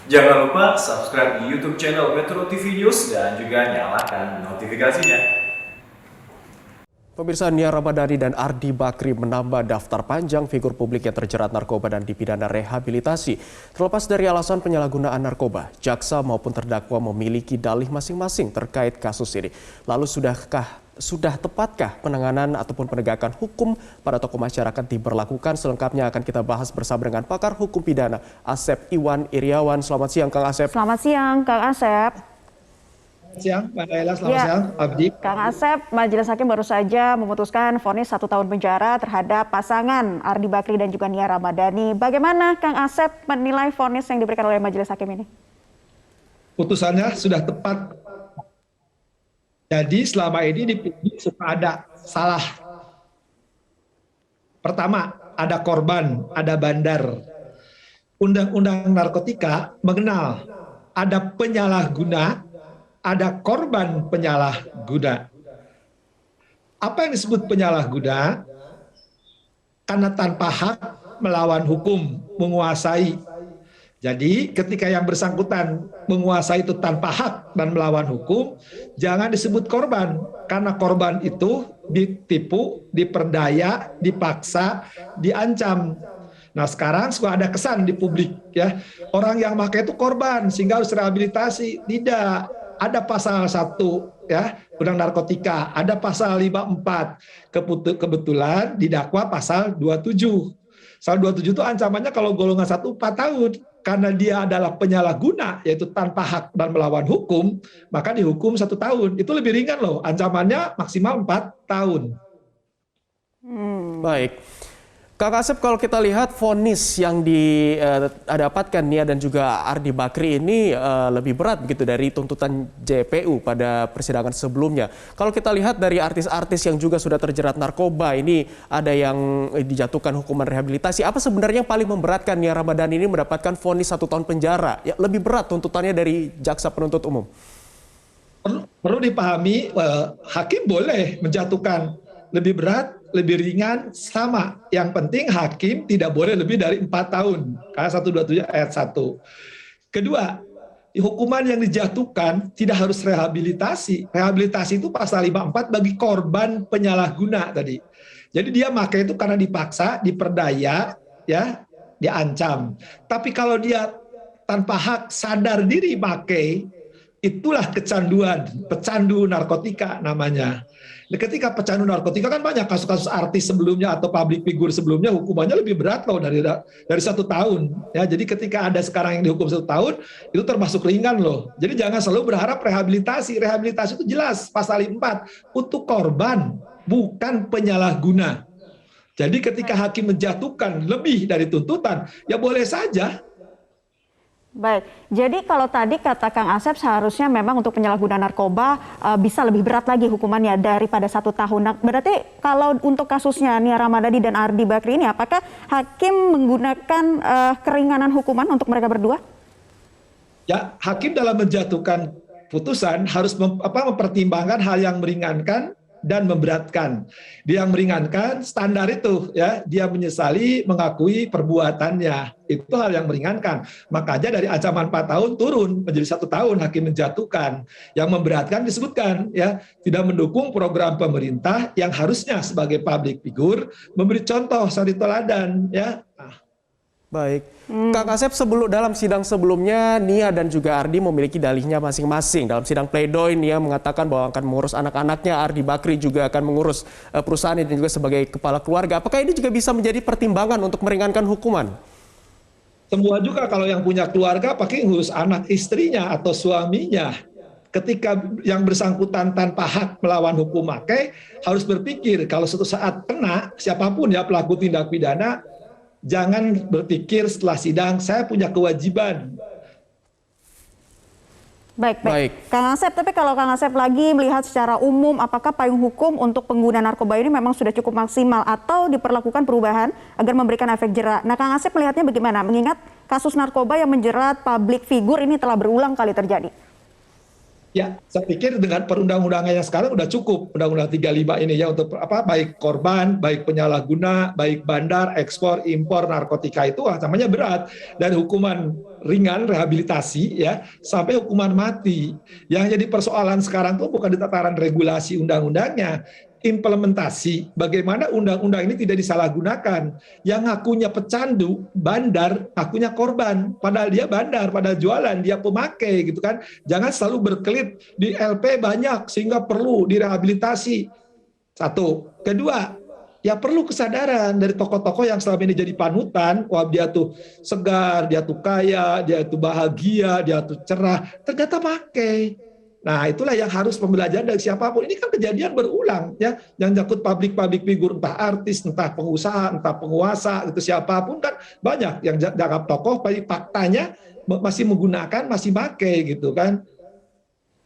Jangan lupa subscribe di YouTube channel Metro TV News dan juga nyalakan notifikasinya. Pemirsa, Nia Ramadhani dan Ardi Bakri menambah daftar panjang figur publik yang terjerat narkoba dan dipidana rehabilitasi. Terlepas dari alasan penyalahgunaan narkoba, jaksa maupun terdakwa memiliki dalih masing-masing terkait kasus ini. Lalu sudah tepatkah penanganan ataupun penegakan hukum pada tokoh masyarakat diberlakukan? Selengkapnya akan kita bahas bersama dengan pakar hukum pidana Asep Iwan Iriawan. Selamat siang, Kang Asep. Selamat siang, Kang Asep. Siang, Mbak Naila, selamat siang, Abdi. Kang Asep, Majelis Hakim baru saja memutuskan vonis 1 tahun penjara terhadap pasangan Ardi Bakri dan juga Nia Ramadhani. Bagaimana Kang Asep menilai vonis yang diberikan oleh Majelis Hakim ini? Putusannya sudah tepat. Jadi selama ini di publik suka ada salah. Pertama, ada korban, ada bandar. Undang-undang narkotika mengenal ada penyalahguna, ada korban penyalahguna. Apa yang disebut penyalahguna? Karena tanpa hak melawan hukum, menguasai. Jadi ketika yang bersangkutan menguasai itu tanpa hak dan melawan hukum, jangan disebut korban. Karena korban itu ditipu, diperdaya, dipaksa, diancam. Nah sekarang suka ada kesan di publik ya, orang yang pakai itu korban sehingga harus rehabilitasi. Tidak. Ada pasal 1 ya, Undang Narkotika, ada pasal 54. Kebetulan didakwa pasal 27. Pasal 27 itu ancamannya kalau golongan 1 4 tahun. Karena dia adalah penyalahguna, yaitu tanpa hak dan melawan hukum, maka dihukum 1 tahun. Itu lebih ringan loh, ancamannya maksimal 4 tahun. Baik. Kang Asep, kalau kita lihat vonis yang didapatkan Nia dan juga Ardi Bakri ini lebih berat begitu dari tuntutan JPU pada persidangan sebelumnya. Kalau kita lihat dari artis-artis yang juga sudah terjerat narkoba, ini ada yang dijatuhkan hukuman rehabilitasi. Apa sebenarnya yang paling memberatkan Nia Ramadhani ini mendapatkan vonis 1 tahun penjara? Ya, lebih berat tuntutannya dari jaksa penuntut umum. Perlu dipahami, hakim boleh menjatuhkan lebih berat, lebih ringan, sama. Yang penting hakim tidak boleh lebih dari 4 tahun. Karena 127 ayat 1. Kedua, hukuman yang dijatuhkan tidak harus rehabilitasi. Rehabilitasi itu pasal 54 bagi korban penyalahguna tadi. Jadi dia pakai itu karena dipaksa, diperdaya, ya, diancam. Tapi kalau dia tanpa hak sadar diri pakai, itulah kecanduan, pecandu narkotika namanya. Ketika pecandu narkotika kan banyak kasus-kasus artis sebelumnya atau public figure sebelumnya hukumannya lebih berat loh dari 1 tahun. Ya, jadi ketika ada sekarang yang dihukum 1 tahun itu termasuk ringan loh. Jadi jangan selalu berharap rehabilitasi. Rehabilitasi itu jelas pasal 4 untuk korban, bukan penyalahguna. Jadi ketika hakim menjatuhkan lebih dari tuntutan, ya boleh saja. Baik, jadi kalau tadi kata Kang Asep seharusnya memang untuk penyalahgunaan narkoba bisa lebih berat lagi hukumannya daripada 1 tahun. Nah, berarti kalau untuk kasusnya Nia Ramadhani dan Ardi Bakri ini, apakah hakim menggunakan keringanan hukuman untuk mereka berdua? Ya, hakim dalam menjatuhkan putusan harus mempertimbangkan hal yang meringankan dan memberatkan. Dia yang meringankan standar itu ya, dia menyesali mengakui perbuatannya. Itu hal yang meringankan. Makanya dari ancaman 4 tahun turun menjadi 1 tahun hakim menjatuhkan. Yang memberatkan disebutkan ya, tidak mendukung program pemerintah yang harusnya sebagai public figure memberi contoh suri teladan ya. Baik, Kang Asep, dalam sidang sebelumnya Nia dan juga Ardi memiliki dalihnya masing-masing. Dalam sidang pledoi Nia mengatakan bahwa akan mengurus anak-anaknya, Ardi Bakri juga akan mengurus perusahaan dan juga sebagai kepala keluarga. Apakah ini juga bisa menjadi pertimbangan untuk meringankan hukuman? Semua juga kalau yang punya keluarga pakai ngurus anak istrinya atau suaminya. Ketika yang bersangkutan tanpa hak melawan hukum pakai harus berpikir kalau suatu saat kena siapapun ya pelaku tindak pidana, jangan berpikir setelah sidang, saya punya kewajiban. Baik. Kang Asep, tapi kalau Kang Asep lagi melihat secara umum, apakah payung hukum untuk pengguna narkoba ini memang sudah cukup maksimal atau diperlakukan perubahan agar memberikan efek jera? Nah, Kang Asep melihatnya bagaimana? Mengingat kasus narkoba yang menjerat public figure ini telah berulang kali terjadi. Ya, saya pikir dengan perundang-undangan yang sekarang udah cukup, Undang-Undang 35 ini ya, untuk apa, baik korban, baik penyalahguna, baik bandar, ekspor, impor narkotika itu ancamannya berat, dari hukuman ringan rehabilitasi ya sampai hukuman mati. Yang jadi persoalan sekarang tuh bukan di tataran regulasi undang-undangnya, implementasi bagaimana undang-undang ini tidak disalahgunakan. Yang ngakunya pecandu, bandar, ngakunya korban, padahal dia bandar, padahal jualan, dia pemakai gitu kan. Jangan selalu berkelit di LP banyak sehingga perlu direhabilitasi. Satu. Kedua, ya perlu kesadaran dari tokoh-tokoh yang selama ini jadi panutan, wah dia tuh segar, dia tuh kaya, dia tuh bahagia, dia tuh cerah, ternyata pakai. Nah, itulah yang harus pembelajaran dari siapapun. Ini kan kejadian berulang ya, yang nyangkut public figure, entah artis, entah pengusaha, entah penguasa, itu siapapun kan banyak yang dianggap tokoh, tapi faktanya masih menggunakan, masih pakai gitu kan.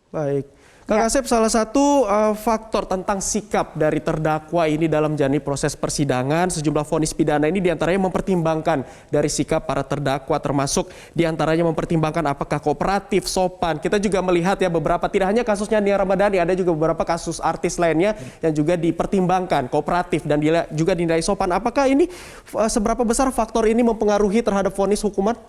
Baik. Kang Asep, salah satu faktor tentang sikap dari terdakwa ini dalam menjalani proses persidangan, sejumlah vonis pidana ini diantaranya mempertimbangkan dari sikap para terdakwa, termasuk diantaranya mempertimbangkan apakah kooperatif, sopan. Kita juga melihat ya beberapa, tidak hanya kasusnya Nia Ramadhani, ada juga beberapa kasus artis lainnya yang juga dipertimbangkan kooperatif dan juga dinilai sopan. Apakah ini seberapa besar faktor ini mempengaruhi terhadap vonis hukuman?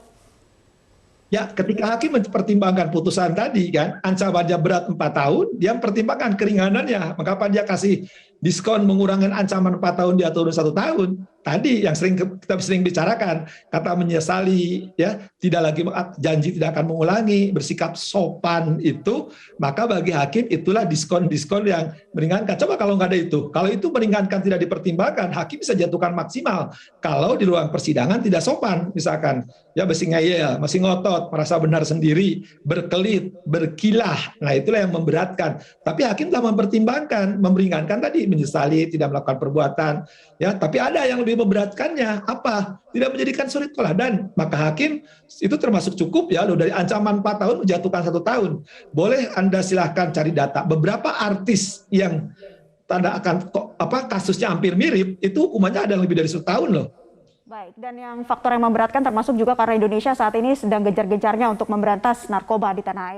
Ya, ketika hakim mempertimbangkan putusan tadi kan, ancamannya berat 4 tahun, dia mempertimbangkan keringanannya. Mengapa dia kasih diskon mengurangi ancaman 4 tahun dia turun 1 tahun? Tadi yang kita sering bicarakan, kata menyesali, ya tidak lagi janji tidak akan mengulangi, bersikap sopan itu, maka bagi hakim itulah diskon-diskon yang meringankan. Coba kalau nggak ada itu, kalau itu meringankan tidak dipertimbangkan, hakim bisa jatuhkan maksimal. Kalau di ruang persidangan tidak sopan, misalkan, ya masih ngeyel, masih ngotot, merasa benar sendiri, berkelit, berkilah, nah itulah yang memberatkan. Tapi hakim telah mempertimbangkan, meringankan tadi, menyesali, tidak melakukan perbuatan, ya. Tapi ada yang lebih memberatkannya, apa? Tidak menjadikan sulit teladan. Maka hakim itu termasuk cukup ya, loh, dari ancaman 4 tahun menjatuhkan 1 tahun. Boleh Anda silahkan cari data. Beberapa artis yang tanda akan kasusnya hampir mirip, itu hukumannya ada yang lebih dari 1 tahun loh. Baik, dan yang faktor yang memberatkan termasuk juga karena Indonesia saat ini sedang gencar-gencarnya untuk memberantas narkoba di tanah air.